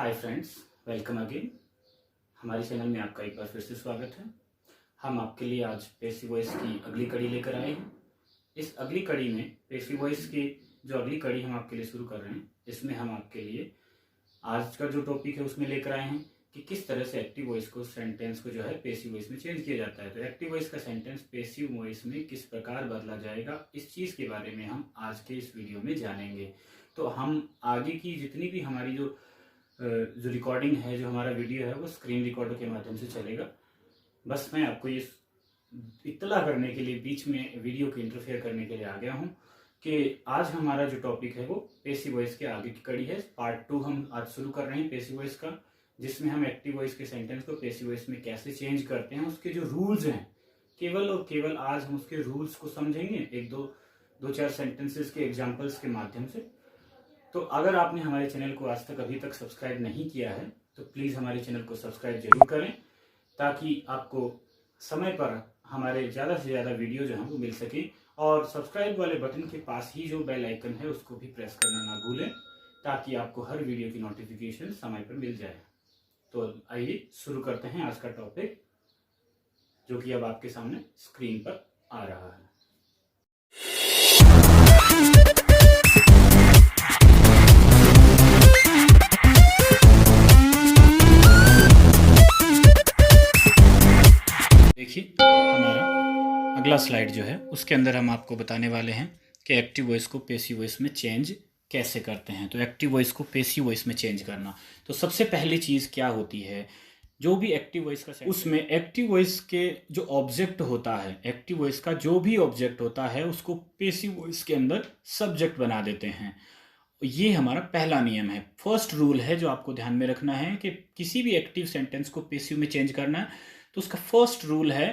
Hi friends, welcome again. हमारे channel में आपका एक बार फिर से स्वागत है। हम आपके लिए आज पैसिव वॉइस की अगली कड़ी लेकर आए हैं। इस अगली कड़ी में पैसिव वॉइस की जो अगली कड़ी हम आपके लिए शुरू कर रहे हैं, इसमें हम आपके लिए आज का जो टॉपिक है उसमें लेकर आए हैं कि किस तरह से एक्टिव वॉइस को, सेंटेंस को जो है पैसिव वॉइस में चेंज किया जाता है। तो एक्टिव वॉइस का सेंटेंस पैसिव वॉइस में किस प्रकार बदला जाएगा, इस चीज़ के बारे में हम आज के इस वीडियो में जानेंगे। तो हम आगे की जितनी भी हमारी जो रिकॉर्डिंग है, जो हमारा वीडियो है, वो स्क्रीन रिकॉर्डर के माध्यम से चलेगा। बस मैं आपको ये इत्तला करने के लिए, बीच में वीडियो को इंटरफेयर करने के लिए आ गया हूँ कि आज हमारा जो टॉपिक है वो पैसिव वॉइस के आगे की कड़ी है। पार्ट 2 हम आज शुरू कर रहे हैं पैसिव वॉइस का, जिसमें हम एक्टिव वॉइस के सेंटेंस को पैसिव वॉइस में कैसे चेंज करते हैं, उसके जो रूल्स हैं, केवल और केवल आज हम उसके रूल्स को समझेंगे, एक दो चार सेंटेंसेस के एग्जाम्पल्स के माध्यम से। तो अगर आपने हमारे चैनल को आज तक अभी तक सब्सक्राइब नहीं किया है तो प्लीज़ हमारे चैनल को सब्सक्राइब जरूर करें, ताकि आपको समय पर हमारे ज़्यादा से ज़्यादा वीडियो जो है वो मिल सके। और सब्सक्राइब वाले बटन के पास ही जो बेल आइकन है उसको भी प्रेस करना ना भूलें, ताकि आपको हर वीडियो की नोटिफिकेशन समय पर मिल जाए। तो आइए शुरू करते हैं आज का टॉपिक, जो कि अब आपके सामने स्क्रीन पर आ रहा है। देखिए, हमारा अगला स्लाइड जो है उसके अंदर हम आपको बताने वाले हैं कि एक्टिव वॉइस को पैसिव वॉइस में चेंज कैसे करते हैं। तो एक्टिव वॉइस को पैसिव वॉइस में चेंज करना, तो सबसे पहली चीज़ क्या होती है, जो भी एक्टिव वॉइस का उसमें एक्टिव वॉइस के जो ऑब्जेक्ट होता है, एक्टिव वॉइस का जो भी ऑब्जेक्ट होता है उसको पैसिव वॉइस के अंदर सब्जेक्ट बना देते हैं। ये हमारा पहला नियम है, फर्स्ट रूल है जो आपको ध्यान में रखना है कि किसी भी एक्टिव सेंटेंस को पैसिव में चेंज करना है तो उसका फर्स्ट रूल है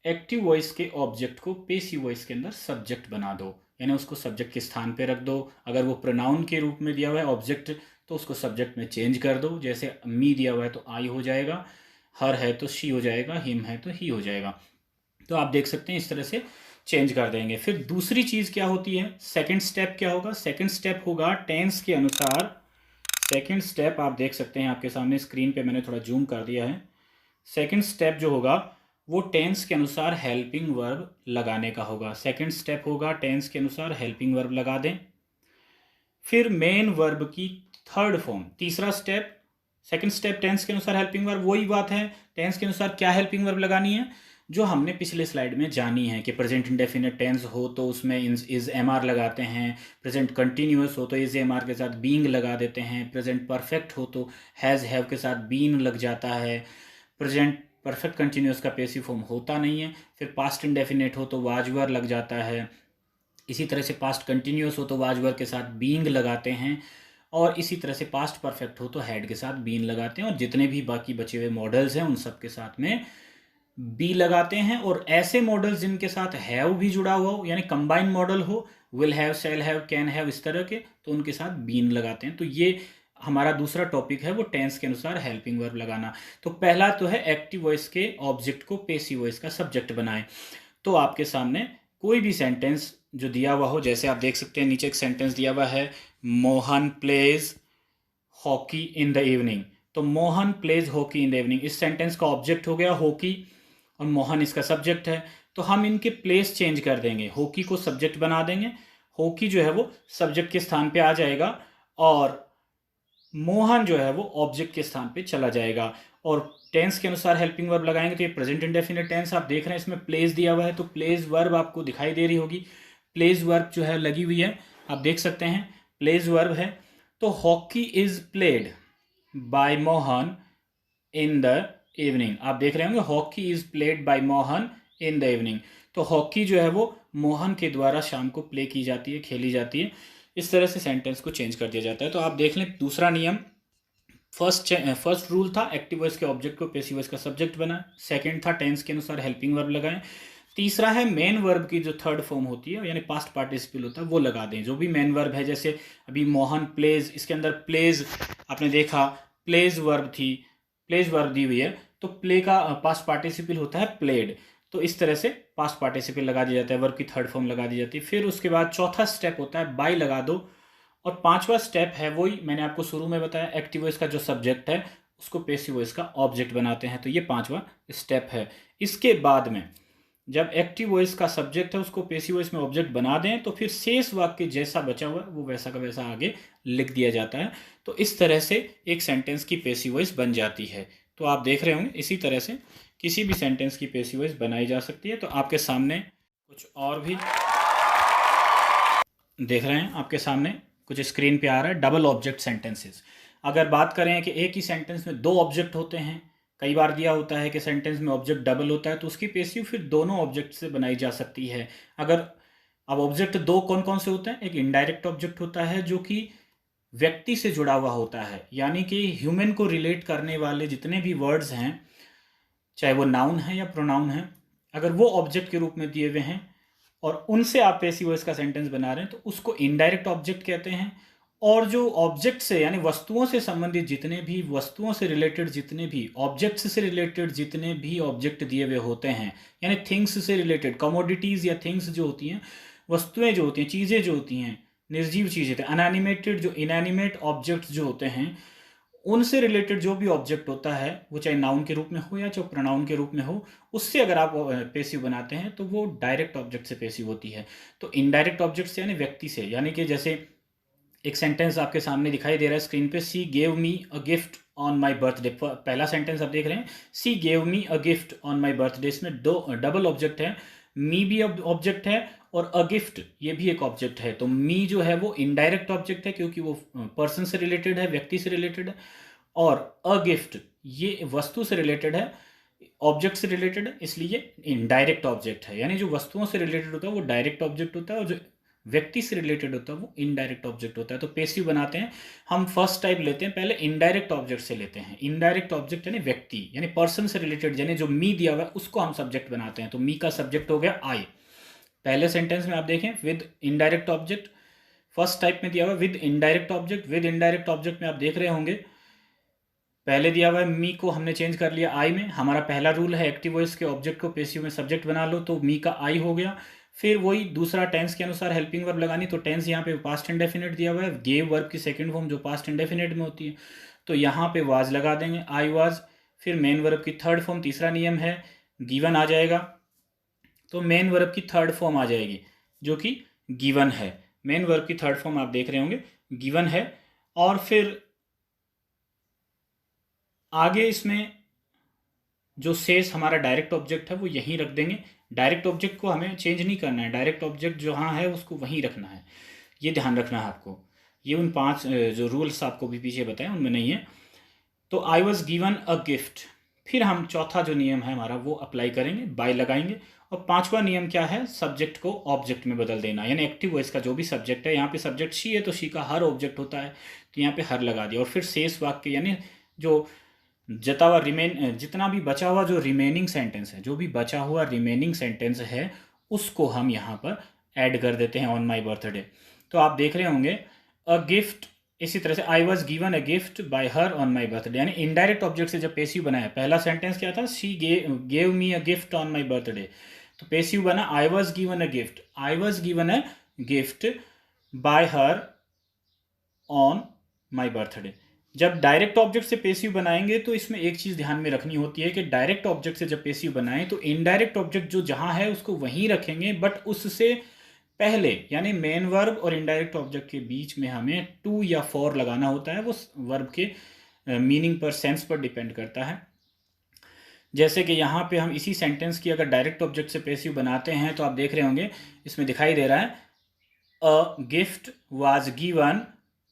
एक्टिव वॉइस के ऑब्जेक्ट को पैसिव वॉइस के अंदर सब्जेक्ट बना दो, यानी उसको सब्जेक्ट के स्थान पे रख दो। अगर वो प्रोनाउन के रूप में दिया हुआ है ऑब्जेक्ट तो उसको सब्जेक्ट में चेंज कर दो। जैसे मी दिया हुआ है तो आई हो जाएगा, हर है तो शी हो जाएगा, हिम है तो ही हो जाएगा। तो आप देख सकते हैं इस तरह से चेंज कर देंगे। फिर दूसरी चीज़ क्या होती है, सेकेंड स्टेप क्या होगा, सेकेंड स्टेप होगा टेंस के अनुसार। सेकेंड स्टेप आप देख सकते हैं आपके सामने स्क्रीन पे, मैंने थोड़ा जूम कर दिया है। सेकेंड स्टेप जो होगा वो टेंस के अनुसार हेल्पिंग वर्ब लगाने का होगा। सेकेंड स्टेप होगा टेंस के अनुसार हेल्पिंग वर्ब लगा दें। फिर मेन वर्ब की थर्ड फॉर्म, तीसरा स्टेप, सेकेंड स्टेप टेंस के अनुसार हेल्पिंग वर्ब, वही बात है टेंस के अनुसार क्या हेल्पिंग वर्ब लगानी है जो हमने पिछले स्लाइड में जानी है कि प्रेजेंट इंडेफिनिट टेंस हो तो उसमें इज एम आर लगाते हैं, प्रेजेंट कंटिन्यूअस हो तो इज एम आर के साथ बीइंग लगा देते हैं, प्रेजेंट परफेक्ट हो तो हैज़ हैव के साथ बीन लग जाता है, प्रेजेंट परफेक्ट कंटिन्यूअस का पैसिव फॉर्म होता नहीं है, फिर पास्ट इंडेफिनिट हो तो वाज वर लग जाता है, इसी तरह से पास्ट कंटिन्यूअस हो तो वाज वर के साथ बीइंग लगाते हैं, और इसी तरह से पास्ट परफेक्ट हो तो हैड के साथ बीन लगाते हैं, और जितने भी बाकी बचे हुए मॉडल्स हैं उन सब के साथ में बी लगाते हैं। और ऐसे मॉडल्स जिनके साथ हैव भी जुड़ा हुआ हो, यानी कंबाइन मॉडल हो, will have, shall have, can have, इस तरह के, तो उनके साथ बीन लगाते हैं। तो ये हमारा दूसरा टॉपिक है, वो टेंस के अनुसार हेल्पिंग वर्ब लगाना। तो पहला तो है एक्टिव वॉइस के ऑब्जेक्ट को पैसिव वॉइस का सब्जेक्ट बनाएं। तो आपके सामने कोई भी सेंटेंस जो दिया हुआ हो, जैसे आप देख सकते हैं नीचे एक सेंटेंस दिया हुआ है, Mohan plays hockey in the evening. तो Mohan plays hockey in the evening, इस सेंटेंस का ऑब्जेक्ट हो गया हॉकी और मोहन इसका सब्जेक्ट है। तो हम इनके प्लेस चेंज कर देंगे, हॉकी को सब्जेक्ट बना देंगे, हॉकी जो है वो सब्जेक्ट के स्थान पे आ जाएगा और मोहन जो है वो ऑब्जेक्ट के स्थान पे चला जाएगा। और टेंस के अनुसार हेल्पिंग वर्ब लगाएंगे तो ये प्रेजेंट इंडेफिनिट टेंस आप देख रहे हैं, इसमें प्लेस दिया हुआ है तो प्लेस वर्ब आपको दिखाई दे रही होगी, प्लेस वर्ब जो है लगी हुई है, आप देख सकते हैं प्लेस वर्ब है। तो hockey is played by Mohan in the evening, आप देख रहे होंगे hockey is played by Mohan in the evening. तो हॉकी जो है वो मोहन के द्वारा शाम को प्ले की जाती है, खेली जाती है। इस तरह से सेंटेंस को चेंज कर दिया जाता है। तो आप देख लें दूसरा नियम, फर्स्ट रूल था एक्टिव वॉइस के ऑब्जेक्ट को पैसिव वॉइस का सब्जेक्ट बना, सेकंड था टेंस के अनुसार हेल्पिंग वर्ब लगाएं, तीसरा है मेन वर्ब की जो थर्ड फॉर्म होती है यानी पास्ट पार्टिसिपल होता है वो लगा दें। जो भी मेन वर्ब है, जैसे अभी मोहन प्लेज, इसके अंदर प्लेज आपने देखा प्लेज वर्ब थी, प्लेज वर्ब दी हुई है तो प्ले का पास्ट पार्टिसिपल होता है प्लेड। तो इस तरह से पास्ट पार्टिसिपल लगा दिया जाता है, वर्ब की थर्ड फॉर्म लगा दी जाती है। फिर उसके बाद चौथा स्टेप होता है बाय लगा दो और पांचवा स्टेप है वही मैंने आपको शुरू में बताया, एक्टिव वॉइस का जो सब्जेक्ट है उसको पैसिव वॉइस का ऑब्जेक्ट बनाते हैं। तो ये पांचवा स्टेप है। इसके बाद में जब एक्टिव वॉइस का सब्जेक्ट है उसको पैसिव वॉइस में ऑब्जेक्ट बना दें तो फिर शेष वाक्य जैसा बचा हुआ है वो वैसा का वैसा आगे लिख दिया जाता है। तो इस तरह से एक सेंटेंस की पैसिव वॉइस बन जाती है। तो आप देख रहे होंगे इसी तरह से किसी भी सेंटेंस की पैसिव वॉइस बनाई जा सकती है। तो आपके सामने कुछ और भी देख रहे हैं, आपके सामने कुछ स्क्रीन पे आ रहा है डबल ऑब्जेक्ट सेंटेंसेस। अगर बात करें कि एक ही सेंटेंस में दो ऑब्जेक्ट होते हैं, कई बार दिया होता है कि सेंटेंस में ऑब्जेक्ट डबल होता है, तो उसकी पैसिव फिर दोनों ऑब्जेक्ट से बनाई जा सकती है। अगर अब ऑब्जेक्ट दो कौन कौन से होते हैं, एक इनडायरेक्ट ऑब्जेक्ट होता है जो कि व्यक्ति से जुड़ा हुआ होता है, यानी कि ह्यूमन को रिलेट करने वाले जितने भी वर्ड्स हैं, चाहे वो नाउन है या प्रोनाउन है, अगर वो ऑब्जेक्ट के रूप में दिए हुए हैं और उनसे आप पैसिव वॉइस का सेंटेंस बना रहे हैं तो उसको इनडायरेक्ट ऑब्जेक्ट कहते हैं। और जो ऑब्जेक्ट से यानी वस्तुओं से संबंधित जितने भी, वस्तुओं से रिलेटेड जितने भी, ऑब्जेक्ट्स से रिलेटेड जितने भी ऑब्जेक्ट दिए हुए होते हैं, यानी थिंग्स से रिलेटेड, कमोडिटीज या थिंग्स जो होती हैं, वस्तुएं जो होती हैं, चीज़ें जो होती हैं, निर्जीव चीज़ें, अनएनिमेटेड जो इनएनिमेट ऑब्जेक्ट्स जो होते हैं, उनसे रिलेटेड जो भी ऑब्जेक्ट होता है वो चाहे नाउन के रूप में हो या चाहे प्रोनाउन के रूप में हो, उससे अगर आप पैसिव बनाते हैं तो वो डायरेक्ट ऑब्जेक्ट से पैसिव होती है। तो इनडायरेक्ट ऑब्जेक्ट से यानी व्यक्ति से, यानी कि जैसे एक सेंटेंस आपके सामने दिखाई दे रहा है स्क्रीन पे, सी gave me a gift on my birthday. पहला सेंटेंस आप देख रहे हैं, सी gave me a gift on my birthday. इसमें दो डबल ऑब्जेक्ट है, मी भी ऑब्जेक्ट है और अ गिफ्ट ये भी एक ऑब्जेक्ट है। तो मी जो है वो इनडायरेक्ट ऑब्जेक्ट है क्योंकि वो पर्सन से रिलेटेड है, व्यक्ति से रिलेटेड है। और अ गिफ्ट ये वस्तु से रिलेटेड है, ऑब्जेक्ट से रिलेटेड है, इसलिए इनडायरेक्ट ऑब्जेक्ट है। यानी जो वस्तुओं से रिलेटेड होता है वो डायरेक्ट ऑब्जेक्ट होता है और जो व्यक्ति से रिलेटेड होता है वो इनडायरेक्ट ऑब्जेक्ट होता है। तो पैसिव बनाते हैं हम फर्स्ट टाइप लेते हैं, पहले इनडायरेक्ट ऑब्जेक्ट से लेते हैं। इनडायरेक्ट ऑब्जेक्ट यानी व्यक्ति, यानी पर्सन से रिलेटेड, यानी जो मी दिया हुआ है उसको हम सब्जेक्ट बनाते हैं। तो मी का सब्जेक्ट हो गया आई। पहले सेंटेंस में आप देखें with indirect object, first type में दिया हुआ with indirect object. With indirect object में आप देख रहे होंगे पहले दिया हुआ है मी को हमने चेंज कर लिया आई में। हमारा पहला रूल है एक्टिव वॉइस के ऑब्जेक्ट को पैसिव में सब्जेक्ट बना लो, तो मी का आई हो गया। फिर वही दूसरा टेंस के अनुसार हेल्पिंग वर्ब लगानी, तो टेंस यहाँ पे पास्ट इंडेफिनिट दिया हुआ है, गेव वर्ब की सेकंड फॉर्म जो पास्ट इंडेफिनिट में होती है, तो यहाँ पे वाज लगा देंगे, आई वाज। फिर मेन वर्ब की थर्ड फॉर्म, तीसरा नियम है गिवन आ जाएगा, तो मेन वर्ब की थर्ड फॉर्म आ जाएगी जो कि गिवन है। मेन वर्ब की थर्ड फॉर्म आप देख रहे होंगे गिवन है। और फिर आगे इसमें जो शेष हमारा डायरेक्ट ऑब्जेक्ट है वो यहीं रख देंगे। डायरेक्ट ऑब्जेक्ट को हमें चेंज नहीं करना है, डायरेक्ट ऑब्जेक्ट जहाँ है उसको वहीं रखना है, ये ध्यान रखना है आपको। ये उन 5 जो रूल्स आपको भी पीछे बताएं उनमें नहीं है। तो I was given a gift. फिर हम चौथा जो नियम है हमारा वो अप्लाई करेंगे, बाय लगाएंगे। और पांचवा नियम क्या है, सब्जेक्ट को ऑब्जेक्ट में बदल देना, यानी एक्टिव वॉइस का जो भी सब्जेक्ट है, यहाँ पे सब्जेक्ट शी है तो शी का हर ऑब्जेक्ट होता है, तो यहाँ पे हर लगा दिया। और फिर शेष वाक्य यानी जो जता हुआ जितना भी बचा हुआ जो रिमेनिंग सेंटेंस है, जो भी बचा हुआ रिमेनिंग सेंटेंस है उसको हम यहाँ पर ऐड कर देते हैं ऑन माई बर्थडे। तो आप देख रहे होंगे अ गिफ्ट, इसी तरह से I was given a gift bye her on my birthday, यानी इनडायरेक्ट ऑब्जेक्ट से जब पैसिव बनाया, पहला सेंटेंस क्या था, she gave me a gift on my birthday, तो पैसिव बना I was given a gift, I was given a gift bye her on my birthday. जब डायरेक्ट ऑब्जेक्ट से पैसिव बनाएंगे तो इसमें एक चीज़ ध्यान में रखनी होती है कि डायरेक्ट ऑब्जेक्ट से जब पैसिव बनाएं तो इनडायरेक्ट ऑब्जेक्ट जो जहां है उसको वहीं रखेंगे, बट उससे पहले यानी मेन वर्ब और इनडायरेक्ट ऑब्जेक्ट के बीच में हमें टू या फॉर लगाना होता है। वो वर्ब के मीनिंग पर, सेंस पर डिपेंड करता है। जैसे कि यहाँ पे हम इसी सेंटेंस की अगर डायरेक्ट ऑब्जेक्ट से पैसिव बनाते हैं तो आप देख रहे होंगे इसमें दिखाई दे रहा है a gift was given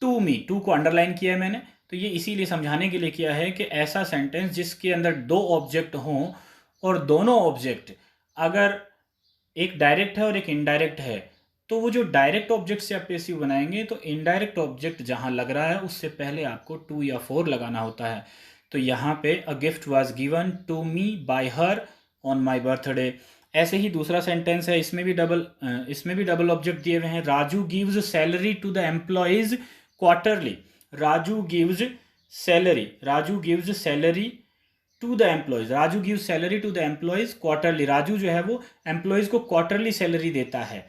to me, to को अंडरलाइन किया है मैंने, तो ये इसीलिए समझाने के लिए किया है कि ऐसा सेंटेंस जिसके अंदर दो ऑब्जेक्ट हों और दोनों ऑब्जेक्ट अगर एक डायरेक्ट है और एक इनडायरेक्ट है, तो वो जो डायरेक्ट ऑब्जेक्ट से आप पैसिव बनाएंगे तो इनडायरेक्ट ऑब्जेक्ट जहां लग रहा है उससे पहले आपको टू या फॉर लगाना होता है। तो यहाँ पे a gift was given to me by her on my birthday. ऐसे ही दूसरा सेंटेंस है, इसमें भी डबल ऑब्जेक्ट दिए हुए हैं, Raju gives salary to the employees quarterly. Raju gives salary, Raju gives salary to the employees, Raju gives salary to the employees quarterly. Raju जो है वो एम्प्लॉयज को क्वार्टरली सैलरी देता है।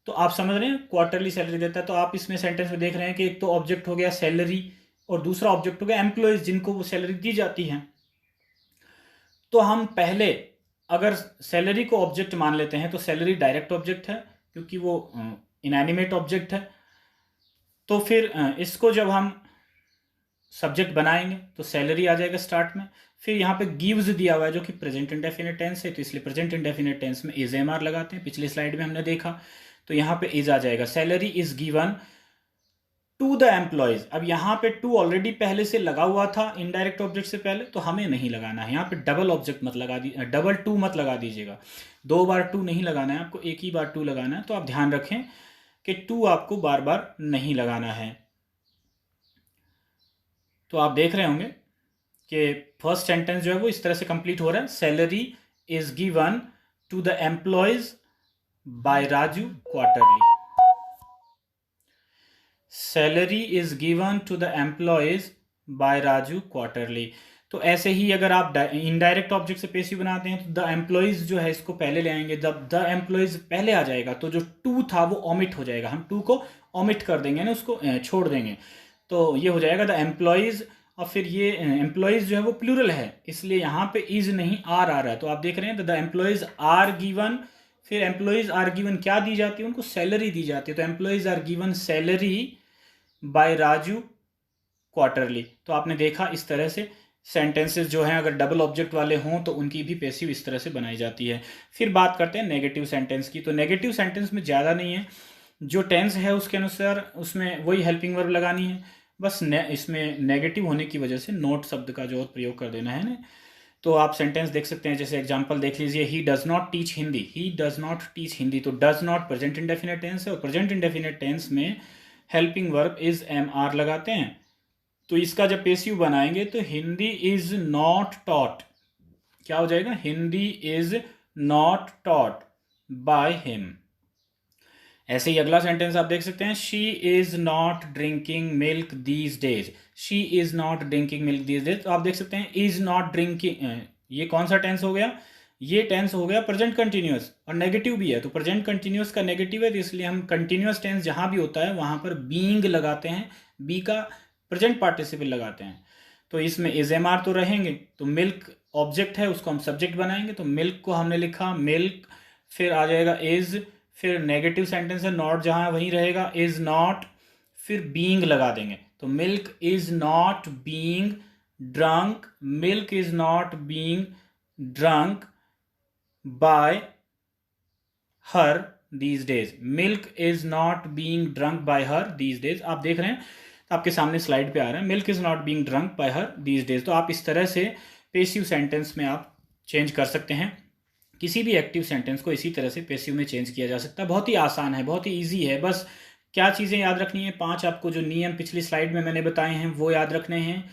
तो आप समझ रहे हैं क्वार्टरली सैलरी देता है। तो आप इसमें सेंटेंस में देख रहे हैं कि एक तो ऑब्जेक्ट हो गया सैलरी और दूसरा ऑब्जेक्ट हो गया एम्प्लॉयज जिनको वो सैलरी दी जाती है। तो हम पहले अगर सैलरी को ऑब्जेक्ट मान लेते हैं तो सैलरी डायरेक्ट ऑब्जेक्ट है क्योंकि वो इनएनिमेट ऑब्जेक्ट है। तो फिर इसको जब हम सब्जेक्ट बनाएंगे तो सैलरी आ जाएगा स्टार्ट में। फिर यहाँ पे गिव्स दिया हुआ है जो कि प्रेजेंट इंडेफिनिट टेंस है, तो इसलिए प्रेजेंट इंडेफिनिट टेंस में इज एम आर लगाते हैं। पिछली स्लाइड में हमने देखा, तो यहाँ पे इज आ जाएगा। Salary is given to the employees. अब यहाँ पे टू ऑलरेडी पहले से लगा हुआ था इनडायरेक्ट ऑब्जेक्ट से पहले, तो हमें नहीं लगाना है। यहाँ पे डबल ऑब्जेक्ट मत लगा दी, डबल टू मत लगा दीजिएगा। 2 बार टू नहीं लगाना है आपको, एक ही बार टू लगाना है। तो आप ध्यान रखें कि टू आपको बार बार नहीं लगाना है। तो आप देख रहे होंगे कि फर्स्ट सेंटेंस जो है वो इस तरह से कंप्लीट हो रहा है। Salary is given to the employees by Raju quarterly. Salary is given to the employees by Raju quarterly. तो ऐसे ही अगर आप इनडायरेक्ट ऑब्जेक्ट से पेसिव बनाते हैं तो द एम्प्लॉयज जो है इसको पहले ले आएंगे। जब द एम्प्लॉयज पहले आ जाएगा तो जो टू था वो ओमिट हो जाएगा, हम टू को ओमिट कर देंगे ना, उसको छोड़ देंगे। तो ये हो जाएगा द एम्प्लॉयज, और फिर ये एम्प्लॉयज जो है वो प्लूरल है इसलिए यहाँ पे इज नहीं आर आ रहा है। तो आप देख रहे हैं द एम्प्लॉयज आर गिवन, फिर एम्प्लॉयज आर गिवन क्या दी जाती है, उनको सैलरी दी जाती है। तो employees are given salary by Raju quarterly. तो आपने देखा इस तरह से सेंटेंसेस जो हैं अगर डबल ऑब्जेक्ट वाले हों तो उनकी भी पेसिव इस तरह से बनाई जाती है। फिर बात करते हैं नेगेटिव सेंटेंस की। तो नेगेटिव सेंटेंस में ज़्यादा नहीं है, जो टेंस है उसके अनुसार उसमें वही हेल्पिंग वर्ब लगानी है, बस इसमें नेगेटिव होने की वजह से नोट शब्द का जो प्रयोग कर देना है ना। तो आप सेंटेंस देख सकते हैं, जैसे एग्जांपल देख लीजिए, he does not teach Hindi. He does not teach Hindi, तो does not present indefinite tense है और प्रेजेंट इंडेफिनिट टेंस में helping verb is am are लगाते हैं। तो इसका जब पेसिव बनाएंगे तो हिंदी इज नॉट टॉट, क्या हो जाएगा, Hindi is not taught by him. ऐसे ही अगला सेंटेंस आप देख सकते हैं, she is not drinking milk these days. She is not drinking milk these days, तो आप देख सकते हैं इज नॉट ड्रिंकिंग, ये कौन सा टेंस हो गया, ये टेंस हो गया प्रेजेंट कंटिन्यूअस और नेगेटिव भी है। तो प्रेजेंट कंटिन्यूअस का नेगेटिव है, तो इसलिए हम कंटिन्यूअस टेंस जहां भी होता है वहां पर बीइंग लगाते हैं, बी का प्रेजेंट पार्टिसिपल लगाते हैं। तो इसमें इज एम आर तो रहेंगे, तो मिल्क ऑब्जेक्ट है उसको हम सब्जेक्ट बनाएंगे। तो मिल्क को हमने लिखा मिल्क, फिर आ जाएगा इज, फिर नेगेटिव सेंटेंस है नॉट जहां वहीं रहेगा इज नॉट, फिर बीइंग लगा देंगे। तो milk is not being drunk, milk is not being drunk by her these days. Milk is not being drunk by her these days. आप देख रहे हैं आपके सामने स्लाइड पे आ रहा है, milk is not being drunk by her these days. तो आप इस तरह से पेसिव सेंटेंस में आप चेंज कर सकते हैं। किसी भी एक्टिव सेंटेंस को इसी तरह से पेसिव में चेंज किया जा सकता है। बहुत ही आसान है, बहुत ही ईजी है। बस क्या चीज़ें याद रखनी है, 5 आपको जो नियम पिछली स्लाइड में मैंने बताए हैं वो याद रखने हैं,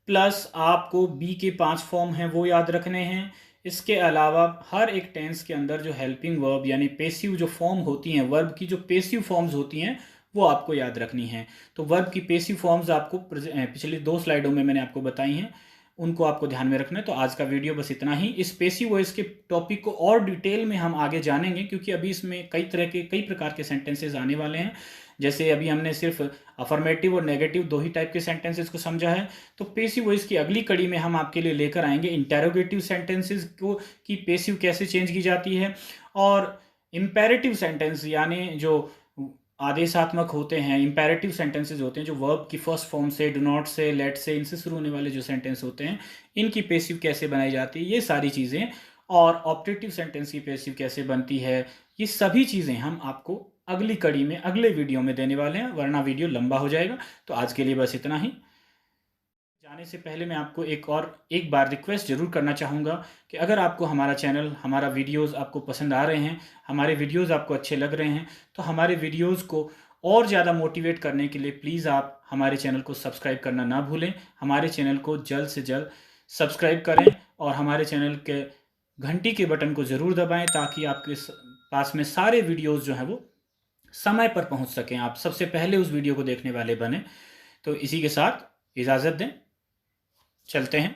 प्लस आपको बी के 5 फॉर्म हैं वो याद रखने हैं। इसके अलावा हर एक टेंस के अंदर जो हेल्पिंग वर्ब यानी पेसिव जो फॉर्म होती हैं, वर्ब की जो पेसिव फॉर्म्स होती हैं वो आपको याद रखनी है। तो वर्ब की पेसिव फॉर्म्स आपको पिछली 2 स्लाइडों में मैंने आपको बताई हैं, उनको आपको ध्यान में रखना है। तो आज का वीडियो बस इतना ही। इस पेसिव वॉइस के टॉपिक को और डिटेल में हम आगे जानेंगे, क्योंकि अभी इसमें कई प्रकार के सेंटेंसेस आने वाले हैं। जैसे अभी हमने सिर्फ अफर्मेटिव और नेगेटिव 2 ही टाइप के सेंटेंसेस को समझा है। तो पेसिव वॉइस की अगली कड़ी में हम आपके लिए लेकर आएंगे इंटेरोगेटिव सेंटेंसेस को कि पेसिव कैसे चेंज की जाती है, और इम्पेरेटिव सेंटेंस यानी जो आदेशात्मक होते हैं, इंपेरेटिव सेंटेंसेस होते हैं जो वर्ब की फर्स्ट फॉर्म से, डू नॉट से, लेट से, इनसे शुरू होने वाले जो सेंटेंस होते हैं इनकी पेसिव कैसे बनाई जाती है, ये सारी चीज़ें, और ऑप्टेटिव सेंटेंस की पेसिव कैसे बनती है, ये सभी चीज़ें हम आपको अगली कड़ी में अगले वीडियो में देने वाले हैं, वरना वीडियो लंबा हो जाएगा। तो आज के लिए बस इतना ही। जाने से पहले मैं आपको एक बार रिक्वेस्ट ज़रूर करना चाहूँगा कि अगर आपको हमारा चैनल, हमारा वीडियोस आपको पसंद आ रहे हैं, हमारे वीडियोस आपको अच्छे लग रहे हैं, तो हमारे वीडियोस को और ज़्यादा मोटिवेट करने के लिए प्लीज़ आप हमारे चैनल को सब्सक्राइब करना ना भूलें। हमारे चैनल को जल्द से जल्द सब्सक्राइब करें और हमारे चैनल के घंटी के बटन को ज़रूर दबाएँ, ताकि आपके पास में सारे वीडियोज़ जो हैं वो समय पर पहुँच सकें, आप सबसे पहले उस वीडियो को देखने वाले बने। तो इसी के साथ इजाज़त दें, चलते हैं।